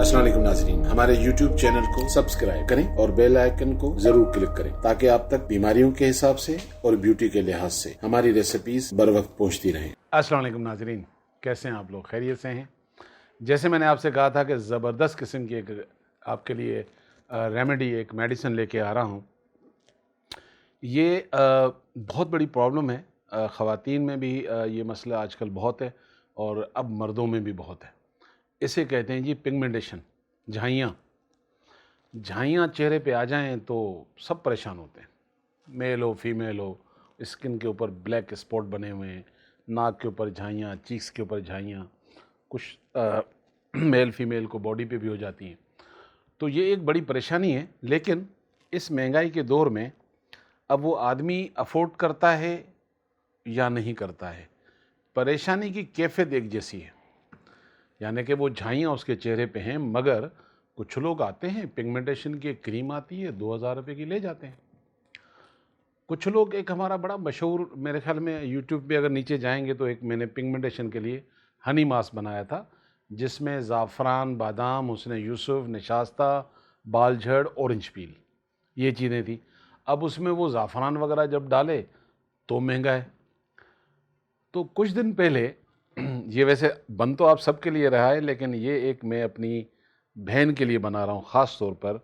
अस्सलाम वालेकुम नाज़रीन, हमारे YouTube चैनल को सब्सक्राइब करें और बेल आइकन को जरूर क्लिक करें ताकि आप तक बीमारियों के हिसाब से और ब्यूटी के लिहाज से हमारी रेसिपीज बर वक्त पहुंचती रहें। अस्सलाम वालेकुम नाज़रीन, कैसे हैं आप लोग? खैरियत से हैं? जैसे मैंने आपसे कहा था कि ज़बरदस्त किस्म की एक आपके लिए रेमेडी, एक मेडिसिन लेके आ रहा हूँ। ये बहुत बड़ी प्रॉब्लम है, ख़वातीन में भी ये मसला आजकल बहुत है और अब मर्दों में भी बहुत है। इसे कहते हैं जी पिगमेंटेशन, झाइयाँ। झाइयाँ चेहरे पे आ जाएं तो सब परेशान होते हैं, मेल हो फीमेल हो। स्किन के ऊपर ब्लैक स्पॉट बने हुए हैं, नाक के ऊपर झाइयाँ, चीक्स के ऊपर झाइयाँ, कुछ मेल फीमेल को बॉडी पे भी हो जाती हैं। तो ये एक बड़ी परेशानी है, लेकिन इस महंगाई के दौर में अब वो आदमी अफोर्ड करता है या नहीं करता है। परेशानी की कैफियत एक जैसी है, यानी कि वो झाइयाँ उसके चेहरे पे हैं, मगर कुछ लोग आते हैं, पिगमेंटेशन की एक क्रीम आती है 2000 रुपये की, ले जाते हैं। कुछ लोग, एक हमारा बड़ा मशहूर, मेरे ख्याल में यूट्यूब पे अगर नीचे जाएंगे तो एक मैंने पिगमेंटेशन के लिए हनी मास्क बनाया था, जिसमें ज़ाफ़रान, बादाम, हुस्न यूसुफ, नशास्ता, बालझड़, ऑरेंज पील, ये चीज़ें थी। अब उसमें वो ज़ाफ़रान वगैरह जब डाले तो महंगा है। तो कुछ दिन पहले ये वैसे बन तो आप सबके लिए रहा है, लेकिन ये एक मैं अपनी बहन के लिए बना रहा हूँ ख़ास तौर पर।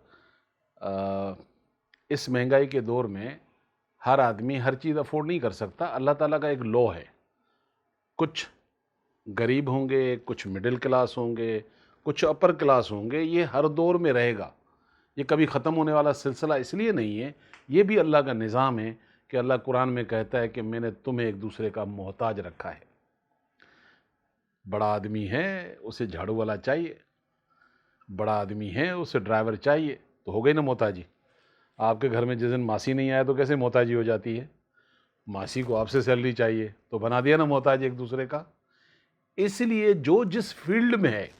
इस महंगाई के दौर में हर आदमी हर चीज़ अफोर्ड नहीं कर सकता। अल्लाह ताला का एक लॉ है, कुछ गरीब होंगे, कुछ मिडिल क्लास होंगे, कुछ अपर क्लास होंगे। ये हर दौर में रहेगा, ये कभी ख़त्म होने वाला सिलसिला इसलिए नहीं है। ये भी अल्लाह का निज़ाम है कि अल्लाह कुरान में कहता है कि मैंने तुम्हें एक दूसरे का मोहताज रखा है। बड़ा आदमी है उसे झाड़ू वाला चाहिए, बड़ा आदमी है उसे ड्राइवर चाहिए, तो हो गई ना मोहताजी। आपके घर में जिस दिन मासी नहीं आया तो कैसे मोहताजी हो जाती है? मासी को आपसे सैलरी चाहिए, तो बना दिया ना मोहताज एक दूसरे का। इसलिए जो जिस फील्ड में है,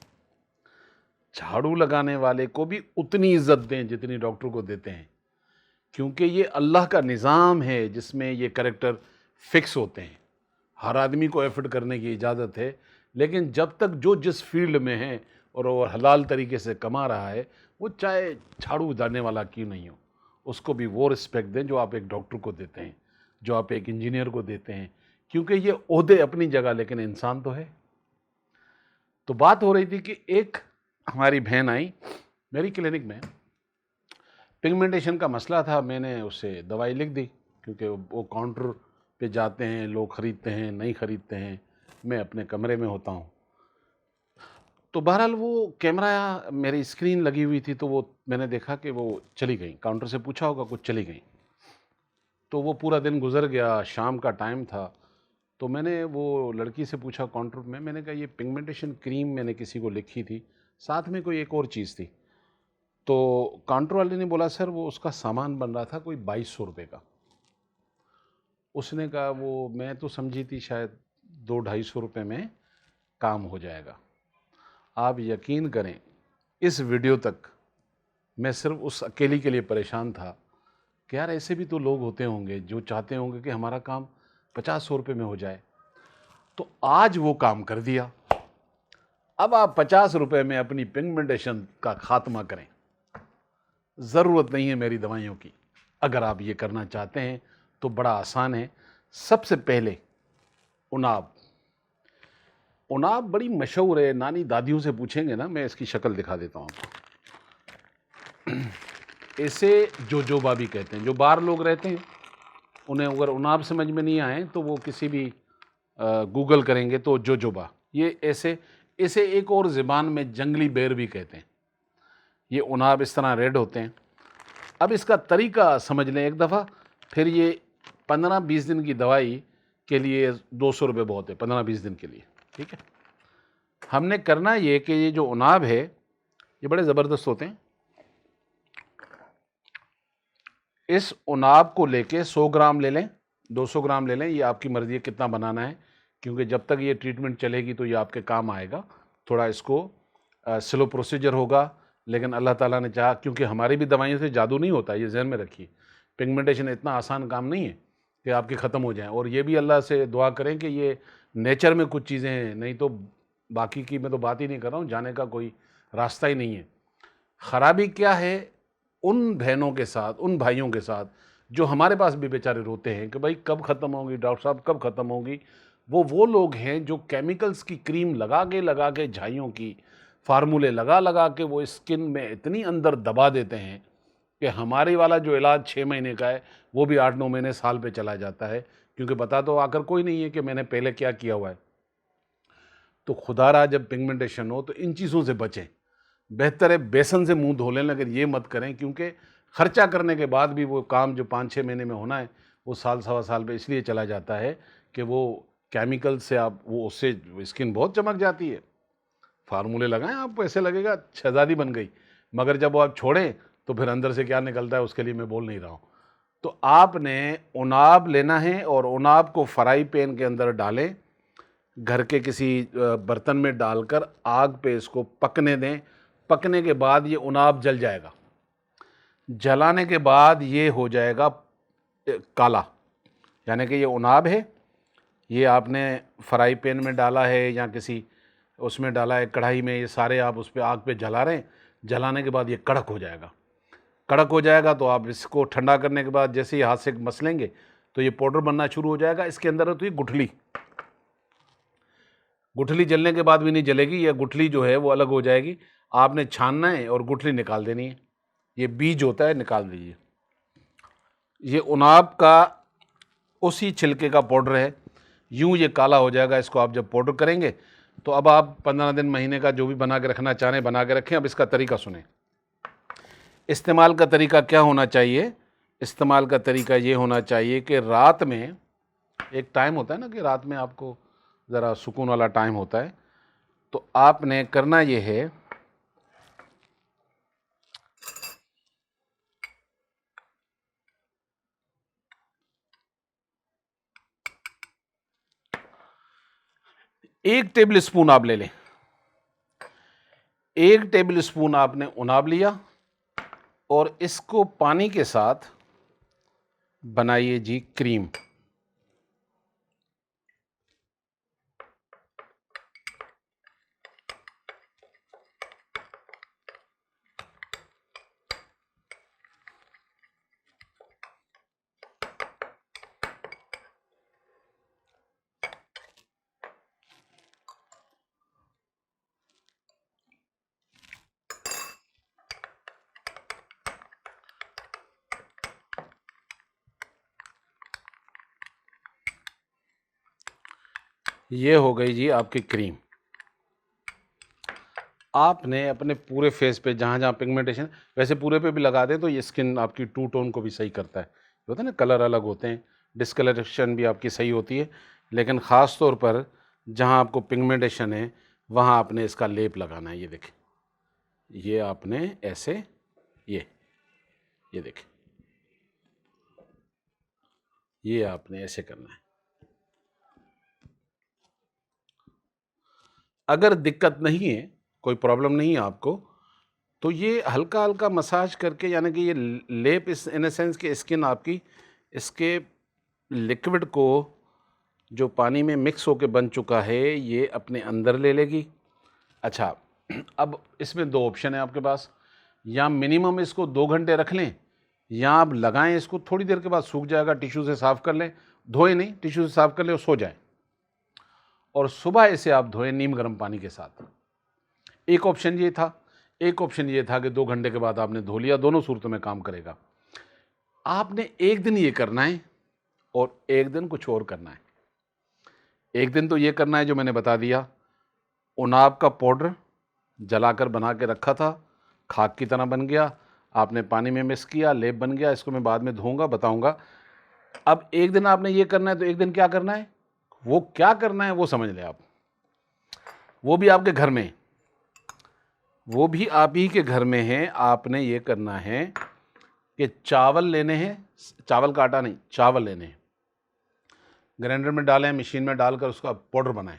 झाड़ू लगाने वाले को भी उतनी इज्जत दें जितनी डॉक्टर को देते हैं, क्योंकि ये अल्लाह का निज़ाम है जिसमें ये कैरेक्टर फिक्स होते हैं। हर आदमी को एफर्ट करने की इजाज़त है, लेकिन जब तक जो जिस फील्ड में है और वो हलाल तरीके से कमा रहा है, वो चाहे झाड़ू डालने वाला क्यों नहीं हो, उसको भी वो रिस्पेक्ट दें जो आप एक डॉक्टर को देते हैं, जो आप एक इंजीनियर को देते हैं, क्योंकि ये ओहदे अपनी जगह, लेकिन इंसान तो है। तो बात हो रही थी कि एक हमारी बहन आई मेरी क्लिनिक में, पिगमेंटेशन का मसला था। मैंने उससे दवाई लिख दी, क्योंकि वो काउंटर पे जाते हैं, लोग ख़रीदते हैं, नहीं ख़रीदते हैं, मैं अपने कमरे में होता हूँ। तो बहरहाल वो कैमरा, मेरी स्क्रीन लगी हुई थी, तो वो मैंने देखा कि वो चली गई। काउंटर से पूछा होगा, कुछ चली गई। तो वो पूरा दिन गुजर गया, शाम का टाइम था। तो मैंने वो लड़की से पूछा काउंटर में, मैंने कहा ये पिगमेंटेशन क्रीम मैंने किसी को लिखी थी, साथ में कोई एक और चीज़ थी। तो काउंटर वाले ने बोला सर वो उसका सामान बन रहा था कोई 2200 रुपये का। उसने कहा वो, मैं तो समझी थी शायद 200-250 रुपये में काम हो जाएगा। आप यकीन करें, इस वीडियो तक मैं सिर्फ उस अकेली के लिए परेशान था कि यार ऐसे भी तो लोग होते होंगे जो चाहते होंगे कि हमारा काम 50-100 रुपये में हो जाए। तो आज वो काम कर दिया। अब आप 50 रुपये में अपनी पिगमेंटेशन का खात्मा करें। ज़रूरत नहीं है मेरी दवाइयों की। अगर आप ये करना चाहते हैं तो बड़ा आसान है। सबसे पहले उनाब, उनाब बड़ी मशहूर है, नानी दादियों से पूछेंगे ना, मैं इसकी शक्ल दिखा देता हूँ आपको। इसे जोजोबा भी कहते हैं। जो बाहर लोग रहते हैं उन्हें अगर उनाब समझ में नहीं आए तो वो किसी भी गूगल करेंगे तो जोजोबा, ये ऐसे, इसे एक और ज़बान में जंगली बेर भी कहते हैं। ये उनाब इस तरह रेड होते हैं। अब इसका तरीका समझ लें एक दफ़ा, फिर ये 15-20 दिन की दवाई के लिए 200 रुपये बहुत है, 15-20 दिन के लिए, ठीक है। हमने करना ये कि ये जो उनाब है ये बड़े ज़बरदस्त होते हैं। इस उनाब को लेके 100 ग्राम ले लें, 200 ग्राम ले लें, ये आपकी मर्ज़ी है कितना बनाना है, क्योंकि जब तक ये ट्रीटमेंट चलेगी तो ये आपके काम आएगा। थोड़ा इसको स्लो प्रोसीजर होगा, लेकिन अल्लाह ताला ने चाहा, क्योंकि हमारी भी दवाइयों से जादू नहीं होता, ये ज़हन में रखिए। पिगमेंटेशन इतना आसान काम नहीं है कि आपकी ख़त्म हो जाए। और ये भी अल्लाह से दुआ करें कि ये नेचर में कुछ चीज़ें हैं, नहीं तो बाकी की मैं तो बात ही नहीं कर रहा हूँ, जाने का कोई रास्ता ही नहीं है। ख़राबी क्या है? उन बहनों के साथ, उन भाइयों के साथ जो हमारे पास भी बेचारे रोते हैं कि भाई कब ख़त्म होगी डॉक्टर साहब, कब ख़त्म होगी। वो लोग हैं जो केमिकल्स की क्रीम लगा के झाइयों की फार्मूले लगा के वो स्किन में इतनी अंदर दबा देते हैं कि हमारे वाला जो इलाज 6 महीने का है वो भी 8-9 महीने, साल पे चला जाता है, क्योंकि बता तो आकर कोई नहीं है कि मैंने पहले क्या किया हुआ है। तो खुदारा जब पिगमेंटेशन हो तो इन चीज़ों से बचें। बेहतर है बेसन से मुंह धो लें, लेकिन ये मत करें, क्योंकि खर्चा करने के बाद भी वो काम जो 5-6 महीने में होना है वो साल सवा साल पे इसलिए चला जाता है कि वो केमिकल से आप वो उससे स्किन बहुत चमक जाती है। फार्मूले लगाएं, आपको ऐसे लगेगा शहजादी बन गई, मगर जब वो आप छोड़ें तो फिर अंदर से क्या निकलता है उसके लिए मैं बोल नहीं रहा हूँ। तो आपने उनाब लेना है और उनाब को फ्राई पैन के अंदर डालें, घर के किसी बर्तन में डालकर आग पे इसको पकने दें। पकने के बाद ये उनाब जल जाएगा। जलाने के बाद ये हो जाएगा काला, यानी कि ये उनाब है, ये आपने फ्राई पैन में डाला है या किसी उसमें डाला है कढ़ाई में, ये सारे आप उस पर आग पे जला रहे हैं। जलाने के बाद ये कड़क हो जाएगा। कड़क हो जाएगा तो आप इसको ठंडा करने के बाद जैसे ही हाथ से मसलेंगे तो ये पाउडर बनना शुरू हो जाएगा। इसके अंदर तो ये गुठली जलने के बाद भी नहीं जलेगी, यह गुठली जो है वो अलग हो जाएगी। आपने छानना है और गुठली निकाल देनी है। ये बीज होता है, निकाल दीजिए। ये उनाब का उसी छिलके का पाउडर है, यूं ये काला हो जाएगा। इसको आप जब पाउडर करेंगे तो अब आप 15 दिन, महीने का जो भी बना के रखना चाह रहे हैं बना के रखें। अब इसका तरीका सुने। इस्तेमाल का तरीका क्या होना चाहिए? इस्तेमाल का तरीका ये होना चाहिए कि रात में एक टाइम होता है ना कि रात में आपको ज़रा सुकून वाला टाइम होता है, तो आपने करना ये है, एक टेबल स्पून आप ले लें। एक टेबल स्पून आपने उनाब लिया और इसको पानी के साथ बनाइए जी क्रीम। ये हो गई जी आपकी क्रीम। आपने अपने पूरे फेस पे जहाँ जहाँ पिगमेंटेशन, वैसे पूरे पे भी लगा दें तो ये स्किन आपकी टू टोन को भी सही करता है। होता है ना, कलर अलग होते हैं, डिस्कलरेशन भी आपकी सही होती है, लेकिन ख़ास तौर पर जहाँ आपको पिगमेंटेशन है वहाँ आपने इसका लेप लगाना है। ये देखें, ये आपने ऐसे ये देखें, ये आपने ऐसे करना है। अगर दिक्कत नहीं है, कोई प्रॉब्लम नहीं है आपको, तो ये हल्का हल्का मसाज करके, यानी कि ये लेप इस इन सेंस कि स्किन आपकी इसके लिक्विड को जो पानी में मिक्स होके बन चुका है ये अपने अंदर ले लेगी। अच्छा, अब इसमें दो ऑप्शन है आपके पास, या मिनिमम इसको 2 घंटे रख लें, या आप लगाएं इसको, थोड़ी देर के बाद सूख जाएगा, टिश्यू से साफ़ कर लें, धोएं नहीं, टिश्यू से साफ़ कर लें और सो जाएं, और सुबह इसे आप धोएं नीम गर्म पानी के साथ। एक ऑप्शन ये था। एक ऑप्शन ये था कि 2 घंटे के बाद आपने धो लिया। दोनों सूरतों में काम करेगा। आपने एक दिन ये करना है और एक दिन कुछ और करना है। एक दिन तो ये करना है जो मैंने बता दिया, उनाब का पाउडर जलाकर बना के रखा था, खाक की तरह बन गया, आपने पानी में मिक्स किया, लेप बन गया। इसको मैं बाद में धोऊंगा, बताऊंगा। अब एक दिन आपने ये करना है, तो एक दिन क्या करना है, वो क्या करना है वो समझ लें आप। वो भी आपके घर में, वो भी आप ही के घर में है। आपने ये करना है कि चावल लेने हैं, चावल का आटा नहीं, चावल लेने हैं, ग्राइंडर में डालें, मशीन में डालकर उसका पाउडर बनाएं,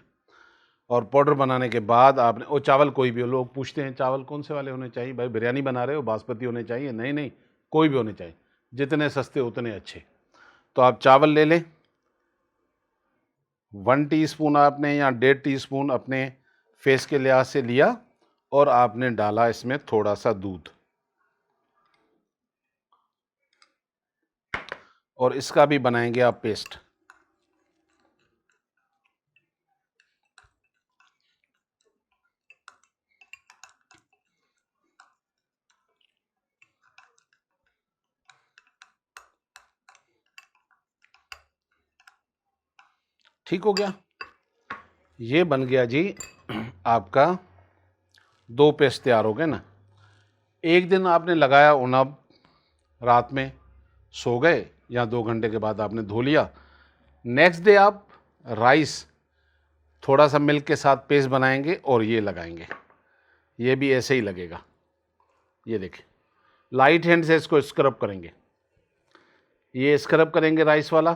और पाउडर बनाने के बाद आपने, वो चावल कोई भी हो, लोग पूछते हैं चावल कौन से वाले होने चाहिए, भाई बिरयानी बना रहे हो बासमती होने चाहिए, नहीं नहीं, कोई भी होने चाहिए, जितने सस्ते उतने अच्छे। तो आप चावल ले लें, 1 टीस्पून आपने या 1.5 टीस्पून अपने फेस के लिहाज से लिया, और आपने डाला इसमें थोड़ा सा दूध, और इसका भी बनाएंगे आप पेस्ट। ठीक हो गया, ये बन गया जी आपका 2 पेस्ट तैयार हो गए ना। एक दिन आपने लगाया उनब, रात में सो गए या 2 घंटे के बाद आपने धो लिया। नेक्स्ट डे आप राइस थोड़ा सा मिल्क के साथ पेस्ट बनाएंगे और ये लगाएंगे, ये भी ऐसे ही लगेगा। ये देखिए, लाइट हैंड से इसको स्क्रब करेंगे, ये स्क्रब करेंगे राइस वाला।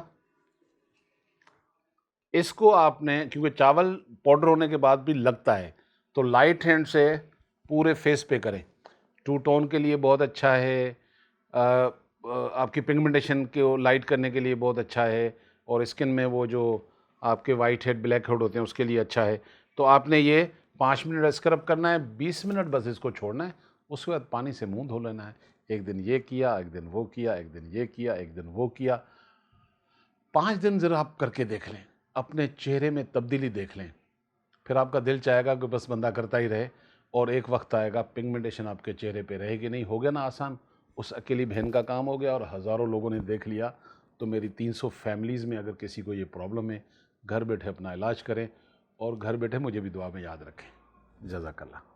इसको आपने, क्योंकि चावल पाउडर होने के बाद भी लगता है, तो लाइट हैंड से पूरे फेस पे करें। टू टोन के लिए बहुत अच्छा है, आपकी पिगमेंटेशन को लाइट करने के लिए बहुत अच्छा है, और स्किन में वो जो आपके वाइट हेड ब्लैक हेड होते हैं उसके लिए अच्छा है। तो आपने ये 5 मिनट स्क्रब करना है, 20 मिनट बस इसको छोड़ना है, उसके बाद पानी से मुंह धो लेना है। एक दिन ये किया, एक दिन वो किया, एक दिन ये किया, एक दिन वो किया। 5 दिन ज़रा आप करके देख लें, अपने चेहरे में तब्दीली देख लें, फिर आपका दिल चाहेगा कि बस बंदा करता ही रहे, और एक वक्त आएगा पिगमेंटेशन आपके चेहरे पे रहेगी नहीं। हो गया ना आसान, उस अकेली बहन का काम हो गया और हज़ारों लोगों ने देख लिया। तो मेरी 300 फैमिलीज़ में अगर किसी को ये प्रॉब्लम है, घर बैठे अपना इलाज करें और घर बैठे मुझे भी दुआ में याद रखें। जज़ाकल्लाह।